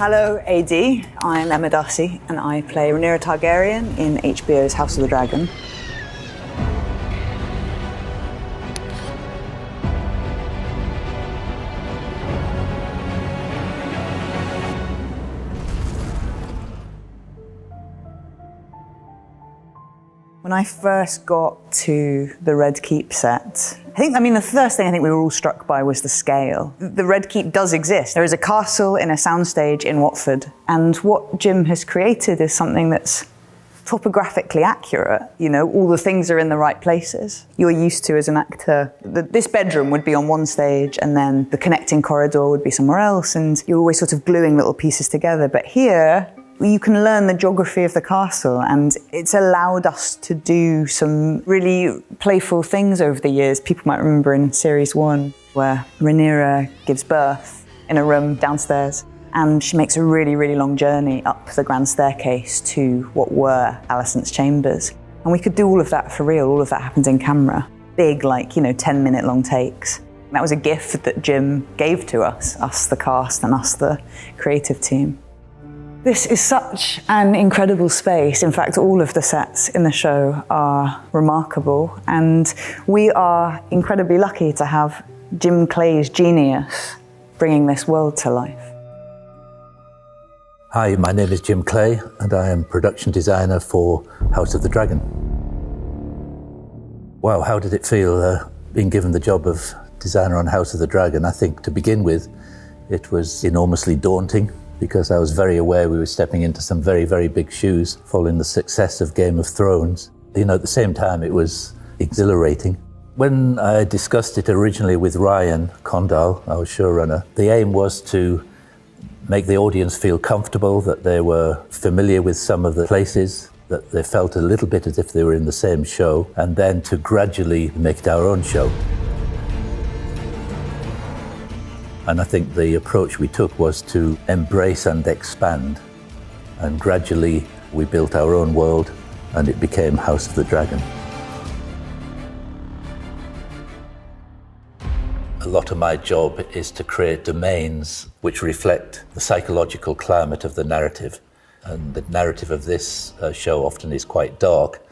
Hello, AD. I'm Emma Darcy, and I play Rhaenyra Targaryen in HBO's House of the Dragon. When I first got to the Red Keep set, the first thing we were all struck by was the scale. The Red Keep does exist. There is a castle in a soundstage in Watford, and what Jim has created is something that's topographically accurate. You know, all the things are in the right places. You're used to, as an actor, this bedroom would be on one stage, and then the connecting corridor would be somewhere else, and you're always sort of gluing little pieces together. But here, you can learn the geography of the castle, and it's allowed us to do some really playful things over the years. People might remember in series 1 where Rhaenyra gives birth in a room downstairs, and she makes a really, really long journey up the grand staircase to what were Alicent's chambers. And we could do all of that for real. All of that happens in camera. Big, 10-minute long takes. And that was a gift that Jim gave to us the cast and us, the creative team. This is such an incredible space. In fact, all of the sets in the show are remarkable, and we are incredibly lucky to have Jim Clay's genius bringing this world to life. Hi, my name is Jim Clay, and I am production designer for House of the Dragon. Wow, how did it feel being given the job of designer on House of the Dragon? I think to begin with, it was enormously daunting, because I was very aware we were stepping into some very, very big shoes following the success of Game of Thrones. You know, at the same time, it was exhilarating. When I discussed it originally with Ryan Condal, our showrunner, the aim was to make the audience feel comfortable, that they were familiar with some of the places, that they felt a little bit as if they were in the same show, and then to gradually make it our own show. And I think the approach we took was to embrace and expand. And gradually we built our own world, and it became House of the Dragon. A lot of my job is to create domains which reflect the psychological climate of the narrative. And the narrative of this show often is quite dark.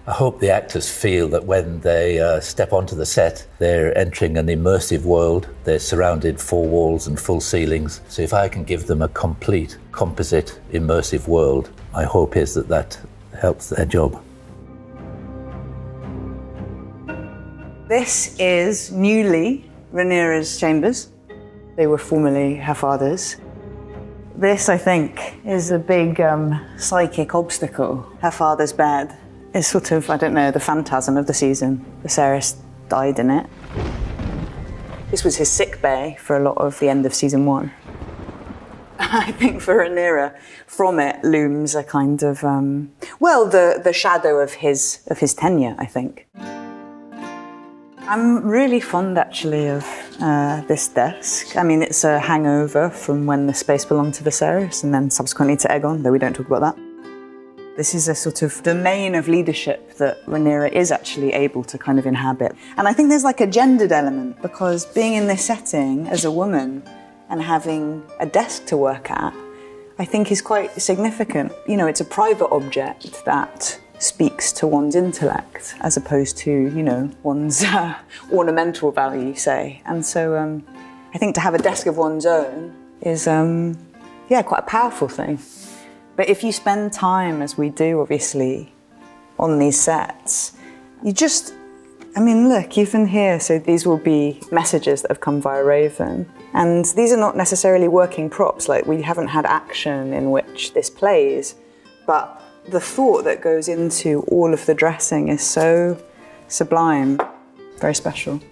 I hope the actors feel that when they step onto the set, they're entering an immersive world. They're surrounded 4 walls and full ceilings. So if I can give them a complete, composite, immersive world, my hope is that that helps their job. This is newly Rhaenyra's chambers. They were formerly her father's. This, I think, is a big psychic obstacle. Her father's bed is sort of, the phantasm of the season. Viserys died in it. This was his sick bay for a lot of the end of season 1. I think for Rhaenyra, from it looms a kind of, the shadow of his tenure, I think. I'm really fond, actually, of this desk. It's a hangover from when the space belonged to Viserys and then subsequently to Aegon, though we don't talk about that. This is a sort of domain of leadership that Rhaenyra is actually able to kind of inhabit. And I think there's a gendered element, because being in this setting as a woman and having a desk to work at, I think is quite significant. You know, it's a private object that speaks to one's intellect as opposed to, one's ornamental value, say. And so I think to have a desk of one's own is, quite a powerful thing. But if you spend time, as we do, obviously, on these sets, you just, look, even here, so these will be messages that have come via Raven. And these are not necessarily working props, we haven't had action in which this plays, but the thought that goes into all of the dressing is so sublime, very special.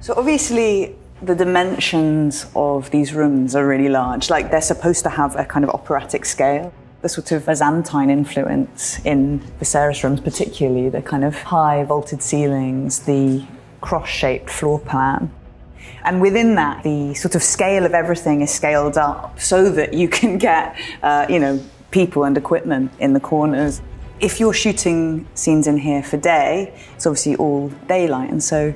So obviously, the dimensions of these rooms are really large. They're supposed to have a kind of operatic scale. The sort of Byzantine influence in Viserys rooms particularly, the kind of high vaulted ceilings, the cross-shaped floor plan. And within that, the sort of scale of everything is scaled up so that you can get, people and equipment in the corners. If you're shooting scenes in here for day, it's obviously all daylight, and so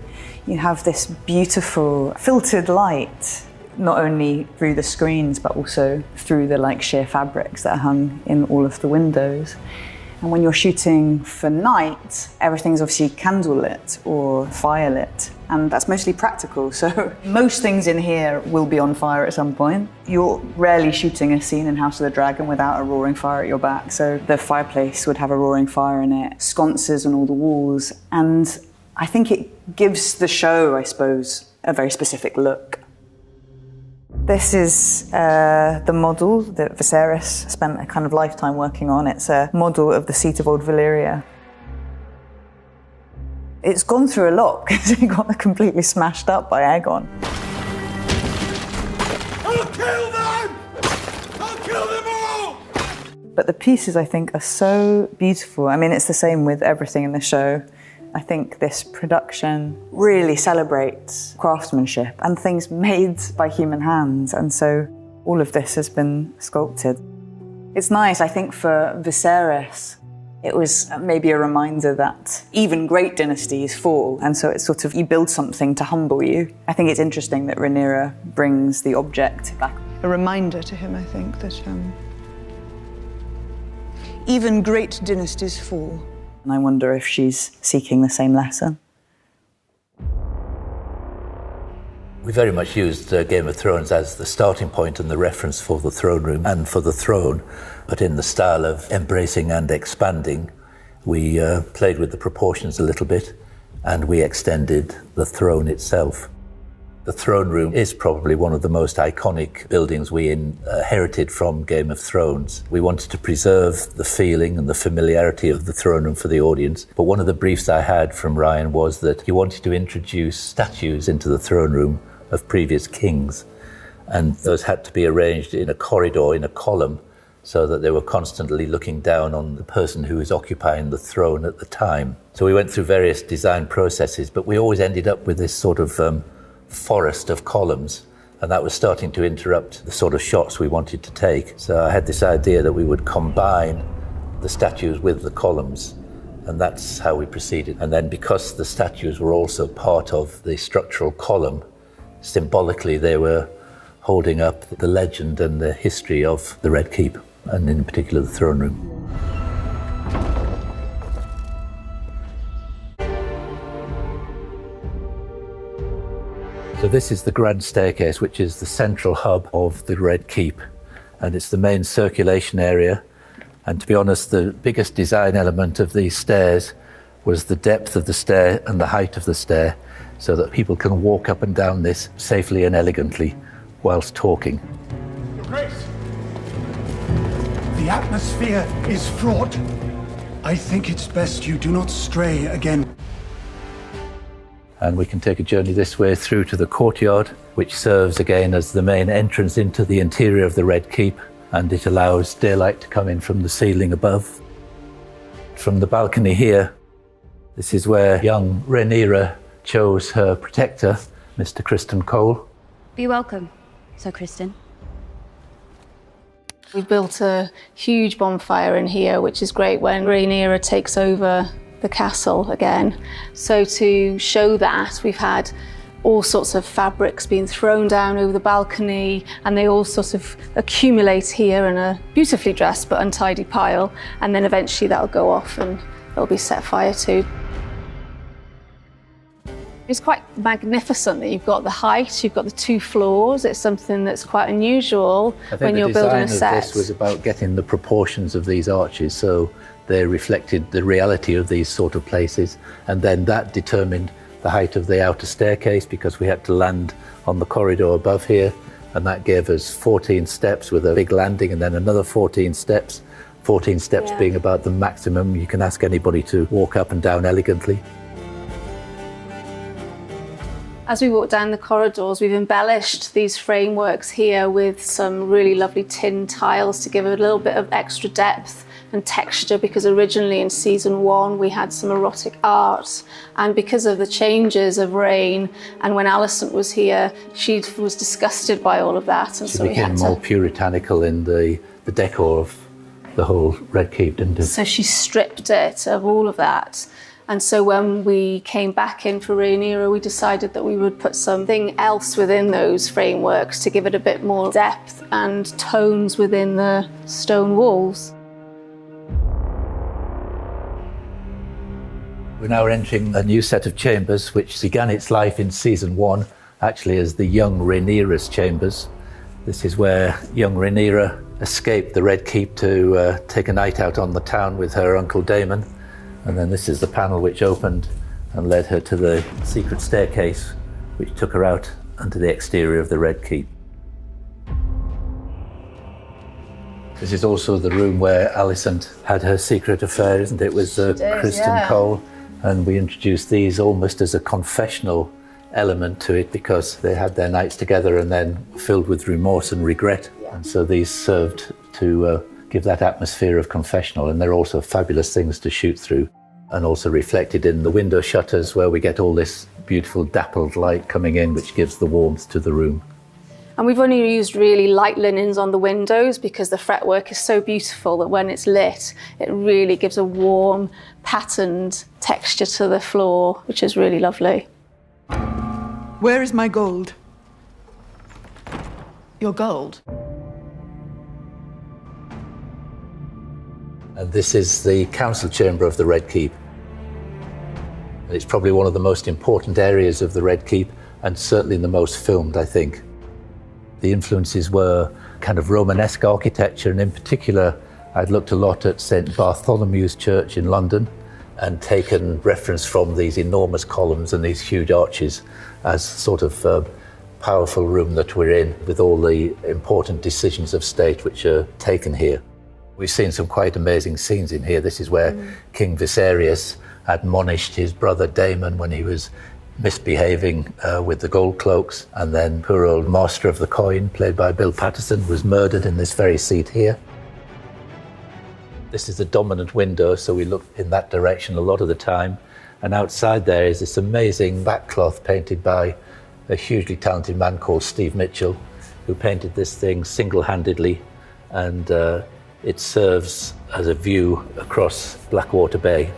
you have this beautiful filtered light not only through the screens, but also through the like sheer fabrics that are hung in all of the windows. And when you're shooting for night, everything's obviously candlelit or firelit, and that's mostly practical. So most things in here will be on fire at some point. You're rarely shooting a scene in House of the Dragon without a roaring fire at your back. So the fireplace would have a roaring fire in it, sconces on all the walls, and I think it gives the show, I suppose, a very specific look. This is the model that Viserys spent a kind of lifetime working on. It's a model of the seat of Old Valyria. It's gone through a lot because it got completely smashed up by Aegon. I'll kill them! I'll kill them all! But the pieces, I think, are so beautiful. I mean, it's the same with everything in the show. I think this production really celebrates craftsmanship and things made by human hands, and so all of this has been sculpted. It's nice, I think, for Viserys, it was maybe a reminder that even great dynasties fall, and so it's sort of, you build something to humble you. I think it's interesting that Rhaenyra brings the object back. A reminder to him, I think, that even great dynasties fall. And I wonder if she's seeking the same lesson. We very much used Game of Thrones as the starting point and the reference for the throne room and for the throne, but in the style of embracing and expanding. We played with the proportions a little bit, and we extended the throne itself. The throne room is probably one of the most iconic buildings we inherited from Game of Thrones. We wanted to preserve the feeling and the familiarity of the throne room for the audience. But one of the briefs I had from Ryan was that he wanted to introduce statues into the throne room of previous kings. And those had to be arranged in a corridor, in a column, so that they were constantly looking down on the person who was occupying the throne at the time. So we went through various design processes, but we always ended up with this sort of forest of columns, and that was starting to interrupt the sort of shots we wanted to take. So I had this idea that we would combine the statues with the columns, and that's how we proceeded. And then because the statues were also part of the structural column, symbolically they were holding up the legend and the history of the Red Keep, and in particular the throne room. So this is the grand staircase, which is the central hub of the Red Keep, and it's the main circulation area. And to be honest, the biggest design element of these stairs was the depth of the stair and the height of the stair, so that people can walk up and down this safely and elegantly whilst talking. Your Grace, the atmosphere is fraught. I think it's best you do not stray again. And we can take a journey this way through to the courtyard, which serves again as the main entrance into the interior of the Red Keep, and it allows daylight to come in from the ceiling above. From the balcony here, this is where young Rhaenyra chose her protector, Mr. Criston Cole. Be welcome, Sir Criston. We built a huge bonfire in here, which is great when Rhaenyra takes over the castle again. So to show that, we've had all sorts of fabrics being thrown down over the balcony, and they all sort of accumulate here in a beautifully dressed but untidy pile, and then eventually that'll go off and it'll be set fire to. It's quite magnificent that you've got the height, you've got the 2 floors. It's something that's quite unusual when you're building a set. I think the design of this was about getting the proportions of these arches so they reflected the reality of these sort of places, and then that determined the height of the outer staircase, because we had to land on the corridor above here, and that gave us 14 steps with a big landing, and then another 14 steps. 14 steps being about the maximum you can ask anybody to walk up and down elegantly. As we walk down the corridors, we've embellished these frameworks here with some really lovely tin tiles to give it a little bit of extra depth and texture, because originally in season 1 we had some erotic art, and because of the changes of Rain, and when Alicent was here, she was disgusted by all of that, and so we had to... She became more puritanical in the decor of the whole Red Keep, didn't it? So she stripped it of all of that, And so when we came back in for Rhaenyra, we decided that we would put something else within those frameworks to give it a bit more depth and tones within the stone walls. We're now entering a new set of chambers which began its life in season 1 actually as the young Rhaenyra's chambers. This is where young Rhaenyra escaped the Red Keep to take a night out on the town with her uncle Daemon. And then this is the panel which opened and led her to the secret staircase which took her out onto the exterior of the Red Keep. This is also the room where Alicent had her secret affair, isn't it, with Kristen Cole? And we introduced these almost as a confessional element to it because they had their nights together and then filled with remorse and regret. And so these served to give that atmosphere of confessional, and they're also fabulous things to shoot through, and also reflected in the window shutters where we get all this beautiful dappled light coming in which gives the warmth to the room. And we've only used really light linens on the windows because the fretwork is so beautiful that when it's lit, it really gives a warm, patterned texture to the floor, which is really lovely. Where is my gold? Your gold? And this is the council chamber of the Red Keep. And it's probably one of the most important areas of the Red Keep, and certainly the most filmed, I think. The influences were kind of Romanesque architecture, and in particular, I'd looked a lot at St. Bartholomew's Church in London and taken reference from these enormous columns and these huge arches as sort of powerful room that we're in with all the important decisions of state which are taken here. We've seen some quite amazing scenes in here. This is where King Viserys admonished his brother Daemon when he was misbehaving with the gold cloaks, and then poor old Master of the Coin, played by Bill Patterson, was murdered in this very seat here. This is the dominant window, so we look in that direction a lot of the time, and outside there is this amazing backcloth painted by a hugely talented man called Steve Mitchell, who painted this thing single-handedly, and it serves as a view across Blackwater Bay.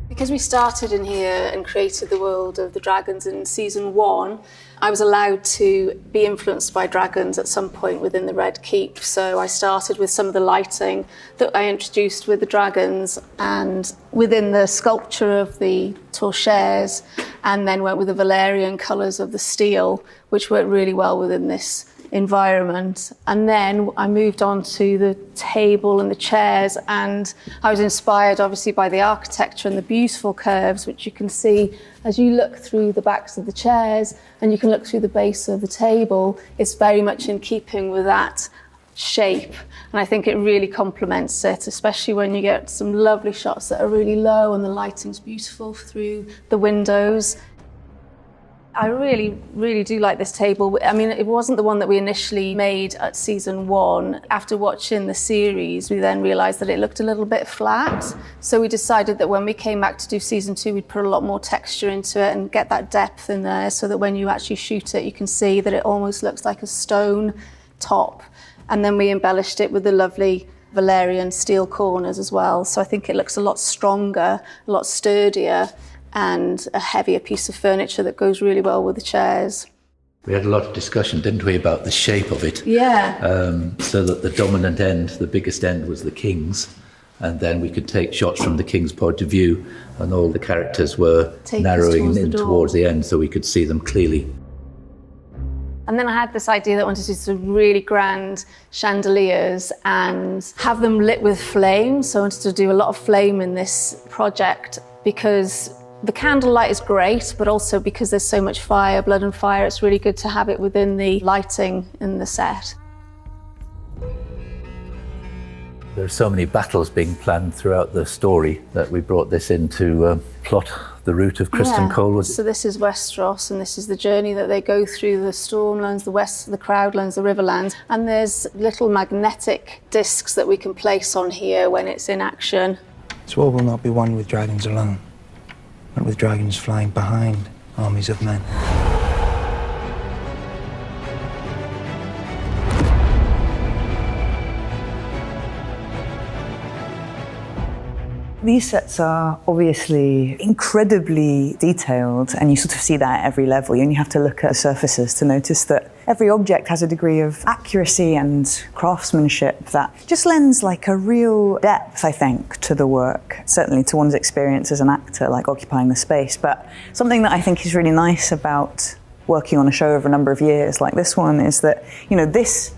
Because we started in here and created the world of the dragons in season 1, I was allowed to be influenced by dragons at some point within the Red Keep. So I started with some of the lighting that I introduced with the dragons and within the sculpture of the torchères, and then went with the Valyrian colours of the steel, which worked really well within this environment. And then I moved on to the table and the chairs, and I was inspired obviously by the architecture and the beautiful curves which you can see as you look through the backs of the chairs and you can look through the base of the table. It's very much in keeping with that shape, and I think it really complements it, especially when you get some lovely shots that are really low and the lighting's beautiful through the windows. I really, really do like this table. I mean, it wasn't the one that we initially made at season 1. After watching the series, we then realised that it looked a little bit flat. So we decided that when we came back to do season 2, we'd put a lot more texture into it and get that depth in there so that when you actually shoot it, you can see that it almost looks like a stone top. And then we embellished it with the lovely Valyrian steel corners as well. So I think it looks a lot stronger, a lot sturdier, and a heavier piece of furniture that goes really well with the chairs. We had a lot of discussion, didn't we, about the shape of it? Yeah. So that the dominant end, the biggest end, was the king's, and then we could take shots from the king's point of view, and all the characters were narrowing in towards the end so we could see them clearly. And then I had this idea that I wanted to do some really grand chandeliers and have them lit with flame. So I wanted to do a lot of flame in this project because the candlelight is great, but also because there's so much fire, blood and fire, it's really good to have it within the lighting in the set. There are so many battles being planned throughout the story that we brought this in to plot the route of Kristen Cole. So this is Westeros, and this is the journey that they go through: the Stormlands, the Crowdlands, the Riverlands, and there's little magnetic discs that we can place on here when it's in action. This war will not be won with dragons alone, but with dragons flying behind armies of men. These sets are obviously incredibly detailed, and you sort of see that at every level. You only have to look at the surfaces to notice that every object has a degree of accuracy and craftsmanship that just lends like a real depth, I think, to the work, certainly to one's experience as an actor, like occupying the space. But something that I think is really nice about working on a show over a number of years like this one is that, you know, this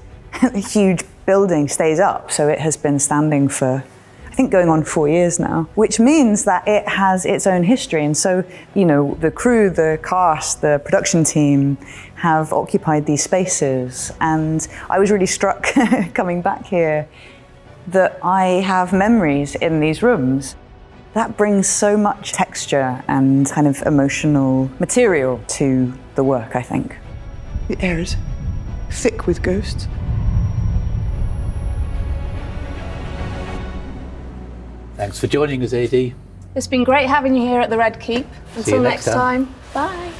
huge building stays up, so it has been standing for, I think, going on 4 years now, which means that it has its own history. And so, you know, the crew, the cast, the production team have occupied these spaces. And I was really struck coming back here that I have memories in these rooms. That brings so much texture and kind of emotional material to the work, I think. The air is thick with ghosts. Thanks for joining us, AD. It's been great having you here at the Red Keep. Until next time, bye.